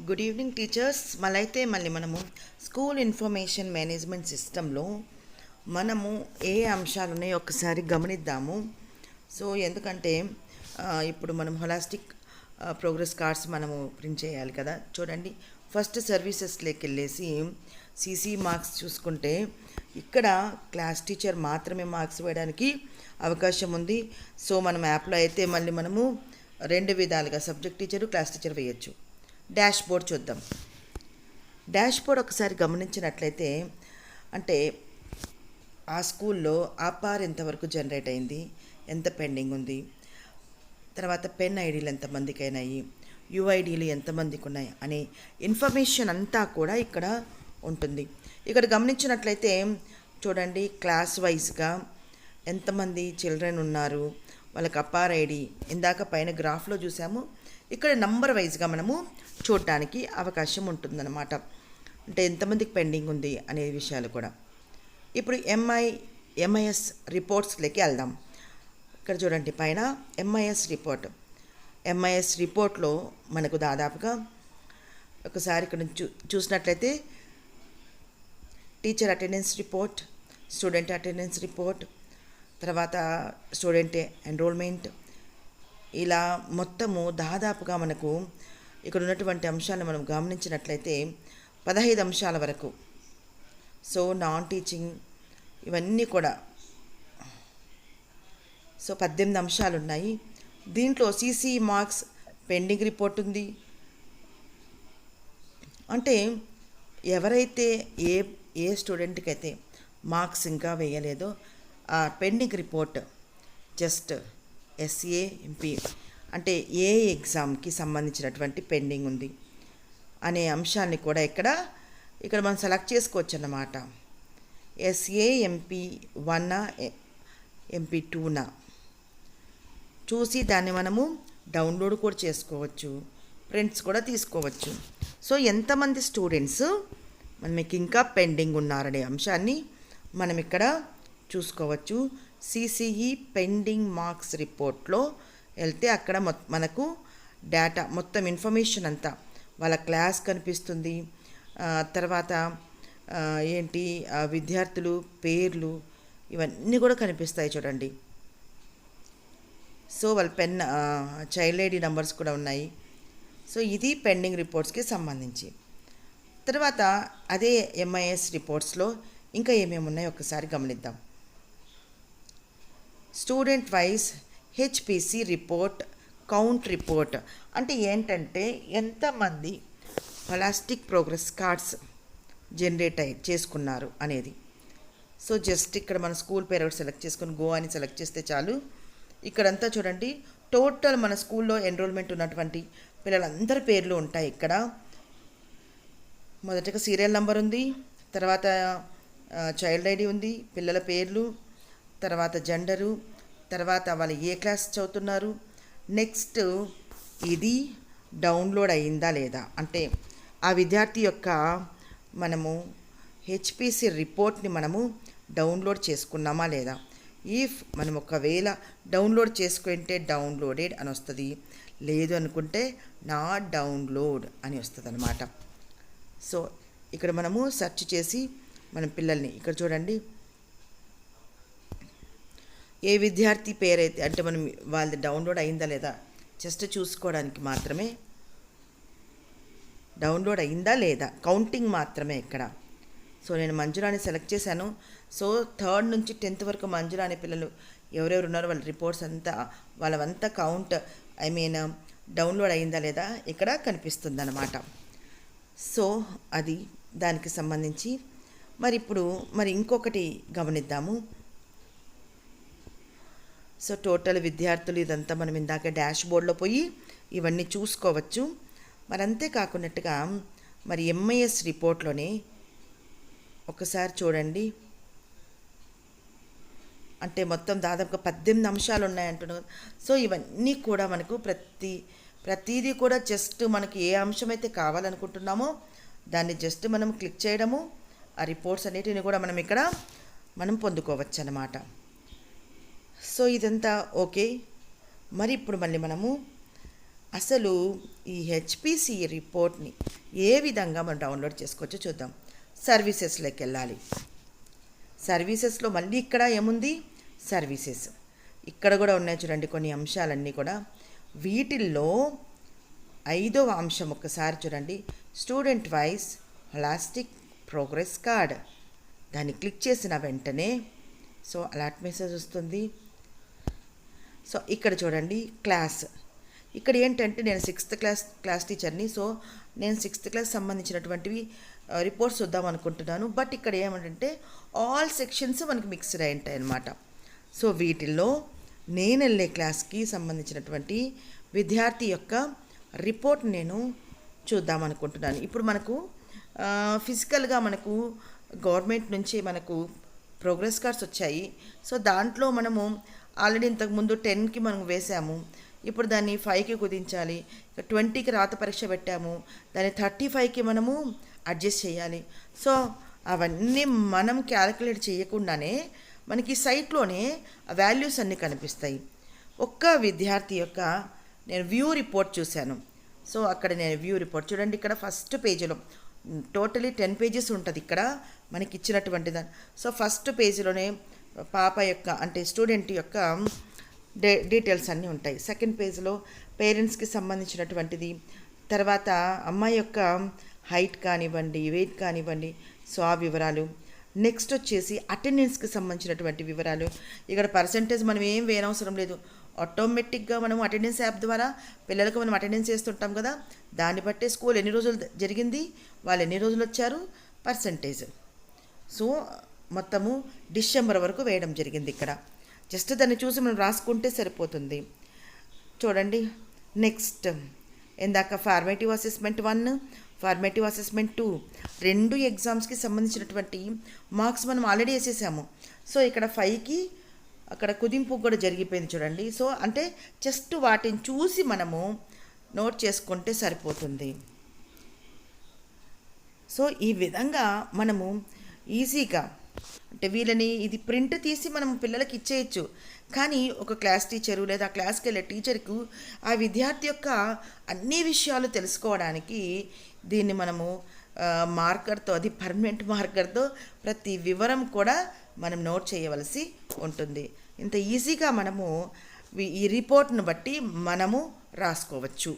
Good evening teachers. మళ్ళీ మనము school information management సిస్టంలో మనము ఏ అంశాలు ఉన్నాయో ఒకసారి గమనిద్దాము. సో ఎందుకంటే ఇప్పుడు మనం హోలాస్టిక్ ప్రోగ్రెస్ కార్డ్స్ మనము ప్రింట్ చేయాలి కదా. చూడండి, ఫస్ట్ సర్వీసెస్లోకి వెళ్ళేసి సీసీ మార్క్స్ చూసుకుంటే ఇక్కడ క్లాస్ టీచర్ మాత్రమే మార్క్స్ వేయడానికి అవకాశం ఉంది. సో మనం యాప్లో అయితే మళ్ళీ మనము రెండు విధాలుగా సబ్జెక్ట్ టీచరు, క్లాస్ టీచర్ వేయచ్చు. డాష్ బోర్డ్ చూద్దాం. డాష్ బోర్డ్ ఒకసారి గమనించినట్లయితే అంటే ఆ స్కూల్లో ఆపార్ ఎంతవరకు జనరేట్ అయింది, ఎంత పెండింగ్ ఉంది, తర్వాత పెన్ ఐడీలు ఎంతమందికి అయినాయి, యుఐడీలు ఎంతమందికి ఉన్నాయి అనే ఇన్ఫర్మేషన్ అంతా కూడా ఇక్కడ ఉంటుంది. ఇక్కడ గమనించినట్లయితే చూడండి, క్లాస్ వైజ్గా ఎంతమంది చిల్డ్రన్ ఉన్నారు, వాళ్ళకి అపార్ ఐడి ఇందాక పైన గ్రాఫ్లో చూసాము. ఇక్కడ నంబర్ వైజ్గా మనము చూడటానికి అవకాశం ఉంటుందన్నమాట. అంటే ఎంతమందికి పెండింగ్ ఉంది అనే విషయాలు కూడా. ఇప్పుడు ఎంఐఎస్ రిపోర్ట్స్లోకి వెళ్దాం. ఇక్కడ చూడండి, పైన ఎంఐఎస్ రిపోర్ట్లో మనకు దాదాపుగా ఒకసారి ఇక్కడ చూసినట్లయితే teacher attendance report, student attendance report, తర్వాత స్టూడెంట్ ఎన్రోల్మెంట్, ఇలా మొత్తము దాదాపుగా మనకు ఇక్కడ ఉన్నటువంటి అంశాలను మనం గమనించినట్లయితే 15 అంశాల వరకు. సో నాన్ టీచింగ్ ఇవన్నీ కూడా 18 అంశాలు ఉన్నాయి. దీంట్లో సీసీ మార్క్స్ పెండింగ్ రిపోర్ట్ ఉంది. అంటే ఎవరైతే ఏ స్టూడెంట్కి అయితే మార్క్స్ ఇంకా వేయలేదో ఆ పెండింగ్ రిపోర్ట్ జస్ట్ ఎస్ఏఎంపి అంటే ఏ ఎగ్జామ్కి సంబంధించినటువంటి పెండింగ్ ఉంది అనే అంశాన్ని కూడా ఇక్కడ మనం సెలెక్ట్ చేసుకోవచ్చు అన్నమాట. ఎస్ఏఎంపి 1 ఎంపీ 2 చూసి దాన్ని మనము డౌన్లోడ్ కూడా చేసుకోవచ్చు, ప్రింట్స్ కూడా తీసుకోవచ్చు. సో ఎంతమంది స్టూడెంట్స్ మనకి ఇంకా పెండింగ్ ఉన్నారనే అంశాన్ని మనం ఇక్కడ చూసుకోవచ్చు. సిసిఈ పెండింగ్ మార్క్స్ రిపోర్ట్లో వెళ్తే అక్కడ మనకు డేటా మొత్తం ఇన్ఫర్మేషన్ అంతా వాళ్ళ క్లాస్ కనిపిస్తుంది. తర్వాత విద్యార్థులు పేర్లు ఇవన్నీ కూడా కనిపిస్తాయి చూడండి. సో వాళ్ళ చైల్డ్ ఐడి నంబర్స్ కూడా ఉన్నాయి. సో ఇది పెండింగ్ రిపోర్ట్స్కి సంబంధించి. తర్వాత అదే ఎంఐఎస్ రిపోర్ట్స్లో ఇంకా ఏమేమి ఉన్నాయో ఒకసారి గమనిద్దాం. Student wise HPC report, count report అంటే ఏంటంటే ఎంతమంది హోలాస్టిక్ ప్రోగ్రెస్ కార్డ్స్ జనరేట్ చేసుకున్నారు అనేది. సో జస్ట్ ఇక్కడ మన స్కూల్ పేరు సెలెక్ట్ చేసుకొని గో అని సెలెక్ట్ చేస్తే చాలు. ఇక్కడంతా చూడండి, టోటల్ మన స్కూల్లో ఎన్రోల్మెంట్ ఉన్నటువంటి పిల్లలందరి పేర్లు ఉంటాయి. ఇక్కడ మొదటగా సీరియల్ నెంబర్ ఉంది, తర్వాత చైల్డ్ ఐడి ఉంది, పిల్లల పేర్లు, తర్వాత జెండరు, తర్వాత వాళ్ళు ఏ క్లాస్ చదువుతున్నారు, నెక్స్ట్ ఇది డౌన్లోడ్ అయిందా లేదా, అంటే ఆ విద్యార్థి యొక్క మనము హెచ్పిసి రిపోర్ట్ని మనము డౌన్లోడ్ చేసుకున్నామా లేదా. ఇఫ్ మనం ఒకవేళ డౌన్లోడ్ చేసుకుంటే డౌన్లోడెడ్ అని వస్తుంది, లేదు అనుకుంటే నాట్ డౌన్లోడ్ అని వస్తుంది అనమాట. సో ఇక్కడ మనము సెర్చ్ చేసి మన పిల్లల్ని ఇక్కడ చూడండి, ఏ విద్యార్థి పేరైతే అంటే మనం వాళ్ళది డౌన్లోడ్ అయిందా లేదా జస్ట్ చూసుకోవడానికి మాత్రమే, డౌన్లోడ్ అయిందా లేదా కౌంటింగ్ మాత్రమే ఇక్కడ. సో నేను మంజురాని సెలెక్ట్ చేశాను. సో 3rd నుంచి 10th వరకు మంజురాని పిల్లలు ఎవరెవరు ఉన్నారో వాళ్ళ రిపోర్ట్స్ అంతా వాళ్ళంతా కౌంట్ డౌన్లోడ్ అయిందా లేదా ఇక్కడ కనిపిస్తుంది అన్నమాట. సో అది దానికి సంబంధించి. ఇప్పుడు ఇంకొకటి గమనిద్దాము. సో టోటల్ విద్యార్థులు ఇదంతా మనం ఇందాక డాష్ బోర్డ్లో పోయి ఇవన్నీ చూసుకోవచ్చు. అంతేకాకున్నట్టుగా ఎంఐఎస్ రిపోర్ట్లోనే ఒకసారి చూడండి, అంటే మొత్తం దాదాపుగా 18 అంశాలు ఉన్నాయంటున్నారు. సో ఇవన్నీ కూడా మనకు ప్రతిదీ కూడా జస్ట్ మనకి ఏ అంశం అయితే కావాలనుకుంటున్నామో దాన్ని జస్ట్ మనం క్లిక్ చేయడము, ఆ రిపోర్ట్స్ అన్నిటిని కూడా మనం పొందుకోవచ్చు అన్నమాట. సో ఇదంతా ఓకే. ఇప్పుడు మనము అసలు ఈ హెచ్పిసి రిపోర్ట్ని ఏ విధంగా మనం డౌన్లోడ్ చేసుకోవచ్చో చూద్దాం. సర్వీసెస్లోకి వెళ్ళాలి. సర్వీసెస్లో మళ్ళీ ఇక్కడ ఏముంది, సర్వీసెస్. ఇక్కడ కూడా ఉన్నాయి చూడండి కొన్ని అంశాలన్నీ కూడా. వీటిల్లో 5వ అంశం ఒక్కసారి చూడండి, స్టూడెంట్ వైస్ హోలాస్టిక్ ప్రోగ్రెస్ కార్డ్. దాన్ని క్లిక్ చేసిన వెంటనే సో అలాట్ మెసేజ్ వస్తుంది. సో ఇక్కడ చూడండి క్లాస్. ఇక్కడ ఏంటంటే నేను 6th క్లాస్ టీచర్ని. సో నేను 6th క్లాస్ సంబంధించినటువంటివి రిపోర్ట్స్ వద్దాం అనుకుంటున్నాను. బట్ ఇక్కడ ఏమంటే ఆల్ సెక్షన్స్ మనకి మిక్స్డ్ అయి ఉంటాయి అన్నమాట. సో వీటిల్లో నేను వెళ్ళే క్లాస్కి సంబంధించినటువంటి విద్యార్థి యొక్క రిపోర్ట్ నేను చూద్దాం అనుకుంటున్నాను. ఇప్పుడు మనకు ఫిజికల్గా మనకు గవర్నమెంట్ నుంచి మనకు ప్రోగ్రెస్ కార్డ్స్ వచ్చాయి. సో దాంట్లో మనము ఆల్రెడీ ఇంతకుముందు 10కి మనం వేసాము. ఇప్పుడు దాన్ని 5కి కుదించాలి. 20కి రాత పరీక్ష పెట్టాము, దాన్ని 35కి మనము అడ్జస్ట్ చేయాలి. సో అవన్నీ మనం క్యాలిక్యులేట్ చేయకుండానే మనకి సైట్లోనే వాల్యూస్ అన్నీ కనిపిస్తాయి. ఒక్క విద్యార్థి యొక్క నేను వ్యూ రిపోర్ట్ చూశాను. సో అక్కడ నేను వ్యూ రిపోర్ట్ చూడండి, ఇక్కడ ఫస్ట్ పేజీలో టోటలీ 10 పేజెస్ ఉంటుంది ఇక్కడ మనకి ఇచ్చినటువంటి దాన్ని. సో ఫస్ట్ పేజీలోనే పాప యొక్క అంటే స్టూడెంట్ యొక్క డీటెయిల్స్ అన్నీ ఉంటాయి. సెకండ్ పేజ్లో పేరెంట్స్కి సంబంధించినటువంటిది, తర్వాత అమ్మాయి యొక్క హైట్ కానివ్వండి, వెయిట్ కానివ్వండి, సో ఆ వివరాలు. నెక్స్ట్ వచ్చేసి అటెండెన్స్కి సంబంధించినటువంటి వివరాలు. ఇక్కడ పర్సంటేజ్ మనం ఏం వేయనవసరం లేదు, ఆటోమేటిక్గా మనం అటెండెన్స్ యాప్ ద్వారా పిల్లలకు మనం అటెండెన్స్ చేస్తుంటాం కదా, దాన్ని బట్టే స్కూల్ ఎన్ని రోజులు జరిగింది, వాళ్ళు ఎన్ని రోజులు వచ్చారు, పర్సంటేజ్. సో మొత్తము డిసెంబర్ వరకు వేయడం జరిగింది ఇక్కడ. జస్ట్ దాన్ని చూసి మనం రాసుకుంటే సరిపోతుంది. చూడండి నెక్స్ట్ ఇందాక ఫార్మేటివ్ అసెస్మెంట్ 1, ఫార్మేటివ్ అసెస్మెంట్ 2 2 ఎగ్జామ్స్కి సంబంధించినటువంటి మార్క్స్ మనం ఆల్రెడీ వేసేసాము. సో ఇక్కడ 5కి అక్కడ కుదింపు కూడా జరిగిపోయింది చూడండి. సో అంటే జస్ట్ వాటిని చూసి మనము నోట్ చేసుకుంటే సరిపోతుంది. సో ఈ విధంగా మనము ఈజీగా అంటే వీళ్ళని ఇది ప్రింట్ తీసి మనం పిల్లలకి ఇచ్చేయచ్చు. కానీ ఒక క్లాస్ టీచరు లేదా క్లాస్కి వెళ్ళే టీచర్కు ఆ విద్యార్థి యొక్క అన్ని విషయాలు తెలుసుకోవడానికి దీన్ని మనము మార్కర్తో, అది పర్మనెంట్ మార్కర్తో ప్రతి వివరం కూడా మనం నోట్ చేయవలసి ఉంటుంది. ఇంత ఈజీగా మనము ఈ రిపోర్ట్ను బట్టి మనము రాసుకోవచ్చు.